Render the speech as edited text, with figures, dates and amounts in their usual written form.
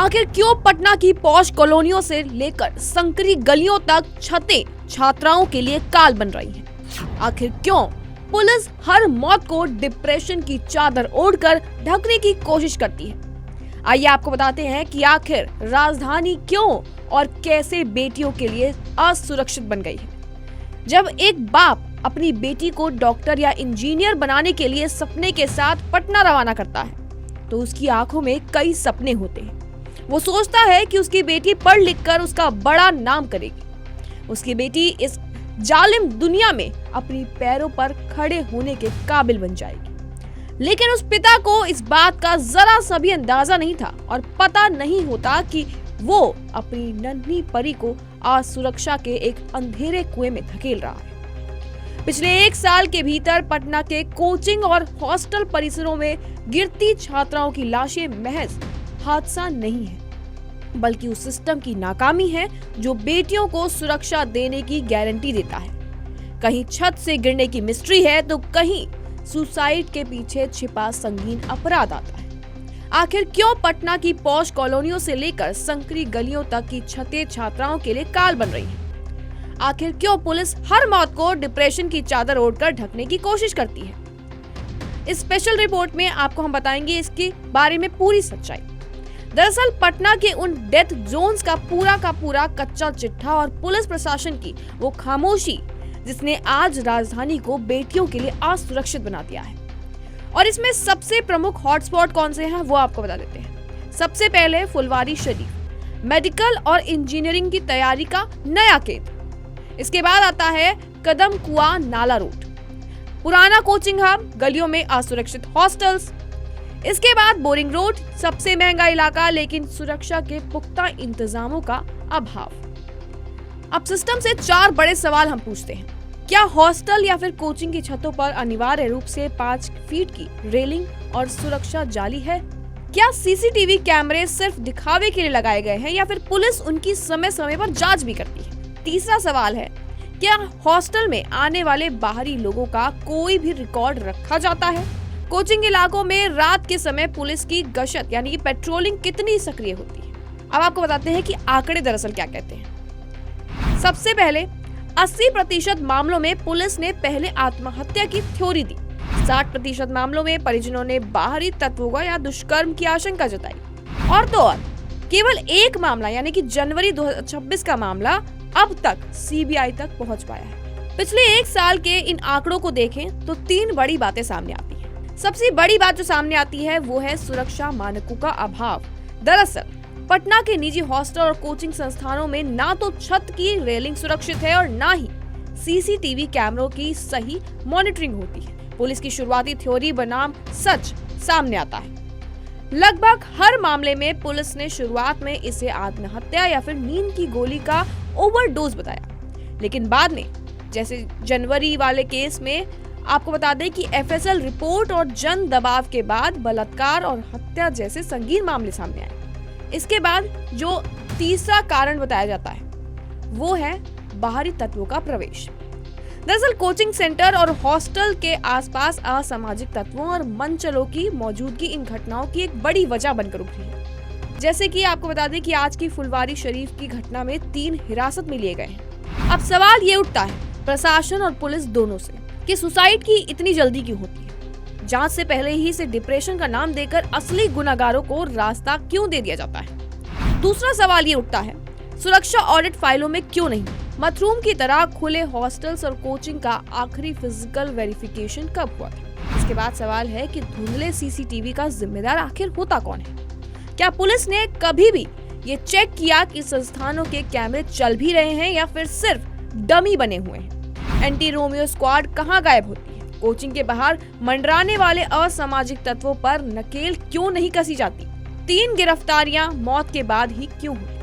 आखिर क्यों पटना की पॉश कॉलोनियों से लेकर संकरी गलियों तक छतें छात्राओं के लिए काल बन रही हैं? आखिर क्यों पुलिस हर मौत को डिप्रेशन की चादर ओढ़कर ढकने की कोशिश करती है? आइए आपको बताते हैं कि आखिर राजधानी क्यों और कैसे बेटियों के लिए असुरक्षित बन गई है। जब एक बाप अपनी बेटी को डॉक्टर या इंजीनियर बनाने के लिए सपने के साथ पटना रवाना करता है तो उसकी आंखों में कई सपने होते हैं। वो सोचता है कि उसकी बेटी पढ़ लिख कर उसका बड़ा नाम करेगी, उसकी बेटी इस जालिम दुनिया में अपनी पैरों पर खड़े होने के काबिल बन जाएगी। लेकिन उस पिता को इस बात का जरा सा भी अंदाजा नहीं था और पता नहीं होता कि वो अपनी नन्ही परी को असुरक्षा के एक अंधेरे कुएं में धकेल रहा है। पिछले 1 साल के भीतर पटना के कोचिंग और हॉस्टल परिसरों में गिरती छात्राओं की लाशें महज हादसा नहीं है, बल्कि उस सिस्टम की नाकामी है जो बेटियों को सुरक्षा देने की गारंटी देता है। कहीं छत से गिरने की मिस्ट्री है तो कहीं सुसाइड के पीछे छिपा संगीन अपराध आता है। आखिर क्यों पटना की पॉश कॉलोनियों से लेकर संकरी गलियों तक की छतें छात्राओं के लिए काल बन रही हैं? आखिर क्यों पुलिस हर मौत को डिप्रेशन की चादर ओढ़कर ढकने की कोशिश करती है? इस स्पेशल रिपोर्ट में आपको हम बताएंगे इसके बारे में पूरी सच्चाई। दरअसल पटना के उन डेथ जोन्स का पूरा कच्चा चिट्ठा और पुलिस प्रशासन की वो खामोशी जिसने आज राजधानी को बेटियों के लिए असुरक्षित बना दिया है। और इसमें सबसे प्रमुख हॉटस्पॉट कौन से हैं वो आपको बता देते हैं। सबसे पहले फुलवारी शरीफ, मेडिकल और इंजीनियरिंग की तैयारी का नया केंद्र। इसके बाद आता है कदम कुआ नाला रोड, पुराना कोचिंग हब, गलियों में असुरक्षित हॉस्टल्स। इसके बाद बोरिंग रोड, सबसे महंगा इलाका लेकिन सुरक्षा के पुख्ता इंतजामों का अभाव। अब सिस्टम से 4 बड़े सवाल हम पूछते हैं। क्या हॉस्टल या फिर कोचिंग की छतों पर अनिवार्य रूप से 5 फीट की रेलिंग और सुरक्षा जाली है? क्या सीसीटीवी कैमरे सिर्फ दिखावे के लिए लगाए गए हैं या फिर पुलिस उनकी समय समय पर जांच भी करती है? तीसरा सवाल है, क्या हॉस्टल में आने वाले बाहरी लोगों का कोई भी रिकॉर्ड रखा जाता है? कोचिंग इलाकों में रात के समय पुलिस की गश्त यानी कि पेट्रोलिंग कितनी सक्रिय होती है? अब आपको बताते हैं कि आंकड़े दरअसल क्या कहते हैं। सबसे पहले 80% मामलों में पुलिस ने पहले आत्महत्या की थ्योरी दी। 60% मामलों में परिजनों ने बाहरी तत्वों का या दुष्कर्म की आशंका जताई। और तो और केवल एक मामला यानी कि जनवरी 2026 का मामला अब तक सीबीआई तक पहुंच पाया है। पिछले 1 साल के इन आंकड़ों को देखें तो 3 बड़ी बातें सामने आती हैं। सबसे बड़ी बात जो सामने आती है वो है सुरक्षा मानकों का अभाव। दरअसल पटना के निजी हॉस्टल और कोचिंग संस्थानों में ना तो छत की रेलिंग सुरक्षित है और ना ही सीसीटीवी कैमरों की सही मॉनिटरिंग होती है। पुलिस की शुरुआती थ्योरी बनाम सच सामने आता है। लगभग हर मामले में पुलिस ने शुरुआत में इसे आत्महत्या या फिर नींद की गोली का ओवरडोज बताया, लेकिन बाद में जैसे जनवरी वाले केस में आपको बता दें कि एफएसएल रिपोर्ट और जन दबाव के बाद बलात्कार और हत्या जैसे संगीन मामले सामने आए। इसके बाद जो तीसरा कारण बताया जाता है वो है बाहरी तत्वों का प्रवेश। दरअसल कोचिंग सेंटर और हॉस्टल के आसपास असामाजिक तत्वों और मनचलों की मौजूदगी इन घटनाओं की एक बड़ी वजह बनकर उभरी है। जैसे कि आपको बता दें कि आज की फुलवारी शरीफ की घटना में 3 हिरासत में लिए गए हैं। अब सवाल ये उठता है प्रशासन और पुलिस दोनों से कि सुसाइड की इतनी जल्दी क्यों होती है? जांच से पहले ही इसे डिप्रेशन का नाम देकर असली गुनाहगारों को रास्ता क्यों दे दिया जाता है? दूसरा सवाल ये उठता है सुरक्षा ऑडिट फाइलों में क्यों नहीं? मथरूम की तरह खुले हॉस्टल्स और कोचिंग का आखिरी फिजिकल वेरिफिकेशन कब हुआ था? इसके बाद सवाल है कि धुंधले सीसीटीवी का जिम्मेदार आखिर होता कौन है? क्या पुलिस ने कभी भी ये चेक किया कि संस्थानों के कैमरे चल भी रहे हैं या फिर सिर्फ डमी बने हुए हैं? एंटी रोमियो स्क्वाड कहाँ गायब होती है? कोचिंग के बाहर मंडराने वाले असामाजिक तत्वों पर नकेल क्यों नहीं कसी जाती? 3 गिरफ्तारियां मौत के बाद ही क्यों हुई?